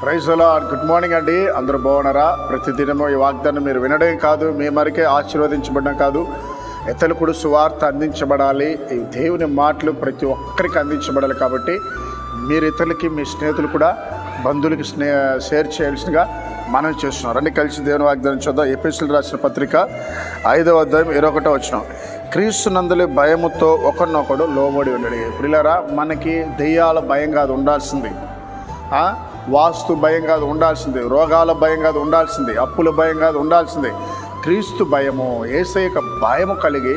Praise the Lord. Good morning అండి. అందరూ బాగున్నారా? ప్రతిదినము ఈ వాగ్దానం మీరు వినడం కాదు, మీ మరికే ఆశీర్వదించబడడం కాదు, ఇతరులకు సువార్త అందించబడాలి. ఈ దేవుని మాటలు ప్రతి ఒక్కరికి అందించబడాలి. కాబట్టి మీరు ఇతరులకి, మీ స్నేహితులు కూడా, బంధువులకి షేర్ చేయాల్సిందిగా మనం చేస్తున్నాం. రండి కలిసి దేవుని వాగ్దానం చూద్దాం. ఎఫెసీయులకు రాసిన పత్రిక 5వ అధ్యాయం 21వ వచనం. క్రీస్తునందుల భయముతో ఒకరినొకడు లోబడి ఉండడు. ప్రియులారా, మనకి దెయ్యాల భయం కాదు ఉండాల్సింది, వాస్తు భయం కాదు ఉండాల్సింది, రోగాల భయం కాదు ఉండాల్సింది, అప్పుల భయం కాదు ఉండాల్సింది. క్రీస్తు భయము, యేసయ్య భయము కలిగి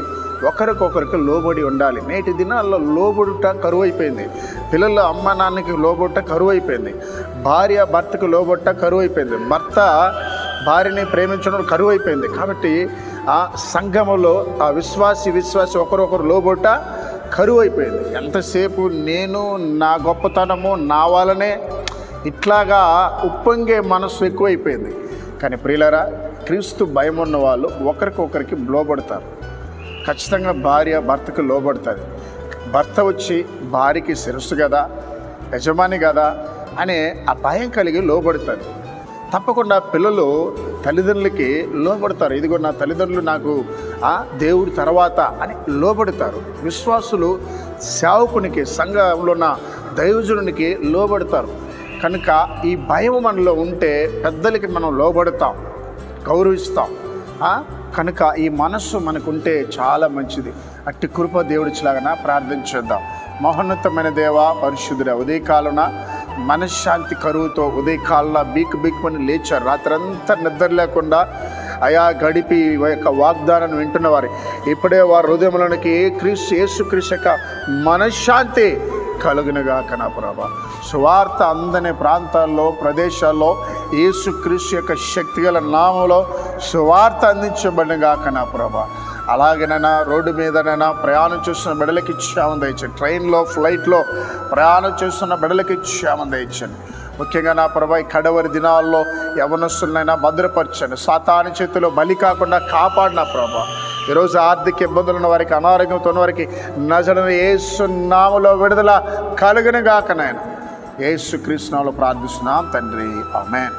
ఒకరికొకరికి లోబడి ఉండాలి. నేటి దినాల్లో లోబడుట కరువు అయిపోయింది. పిల్లల అమ్మ నాన్నకి లోబడుట కరువు అయిపోయింది. భార్య భర్తకు లోబడుట కరువు అయిపోయింది. భర్త భార్యని ప్రేమించడం కరువు అయిపోయింది. కాబట్టి ఆ సంఘములో ఆ విశ్వాసి ఒకరొకరు లోబడుట కరువు అయిపోయింది. ఎంతసేపు నేను, నా గొప్పతనము, నా వల్లనే, ఇట్లాగా ఉప్పొంగే మనసు ఎక్కువైపోయింది. కానీ ప్రియులారా, క్రీస్తు భయం ఉన్న వాళ్ళు ఒకరికొకరికి లోబడతారు. ఖచ్చితంగా భార్య భర్తకు లోబడుతుంది. భర్త వచ్చి భార్యకి శిరస్సు కదా, యజమాని కదా అనే ఆ భయం కలిగి లోబడుతుంది. తప్పకుండా పిల్లలు తల్లిదండ్రులకి లోబడతారు. ఇదిగో నా తల్లిదండ్రులు నాకు దేవుడి తర్వాత అని లోబడతారు. విశ్వాసులు సేవకునికి, సంఘంలో ఉన్న దైవజనునికి లోబడతారు. కనుక ఈ భయం మనలో ఉంటే పెద్దలకి మనం లోబడతాం, గౌరవిస్తాం. కనుక ఈ మనస్సు మనకుంటే చాలా మంచిది. అట్టి కృప దేవుడిచ్చిలాగా ప్రార్థన చేద్దాం. మహోన్నతమైన దేవ, పరిశుద్ధుడ, ఉదయకాలన మనశ్శాంతి కరువుతో ఉదయకాలన బీక్కుమని లేచారు. రాత్రంతా నిద్ర లేకుండా అయా గడిపి యొక్క వాగ్దానాన్ని వింటున్న వారు ఇప్పుడే వారి హృదయంలోనికి యేసుక్రీస్తు యొక్క మనశ్శాంతి కలుగునుగాక నా ప్రభా. సువార్త అందని ప్రాంతాల్లో, ప్రదేశాల్లో యేసుక్రీస్తు యొక్క శక్తిగల నామంలో సువార్త అందించబడినగాక నా ప్రభా. అలాగేనైనా రోడ్డు మీదనైనా ప్రయాణం చేస్తున్న బిడ్డలకి క్షేమం దయచండి. ట్రైన్లో, ఫ్లైట్లో ప్రయాణం చేస్తున్న బిడ్డలకి క్షేమం దయచండి. ముఖ్యంగా నా ప్రభా, ఈ కడవరి దినాల్లో యవనస్తులనైనా భద్రపరచండి. సాతాను చేతిలో బలి కాకుండా కాపాడిన ప్రభా. ఈరోజు ఆర్థిక ఇబ్బందులు ఉన్న వారికి, అనారోగ్యంతో ఉన్న వారికి నజరేయుడైన యేసు నామములో విడుదల కలుగునుగాక నాయన. యేసుక్రీస్తు నామములో ప్రార్థిస్తున్నాం తండ్రి, ఆమేన్.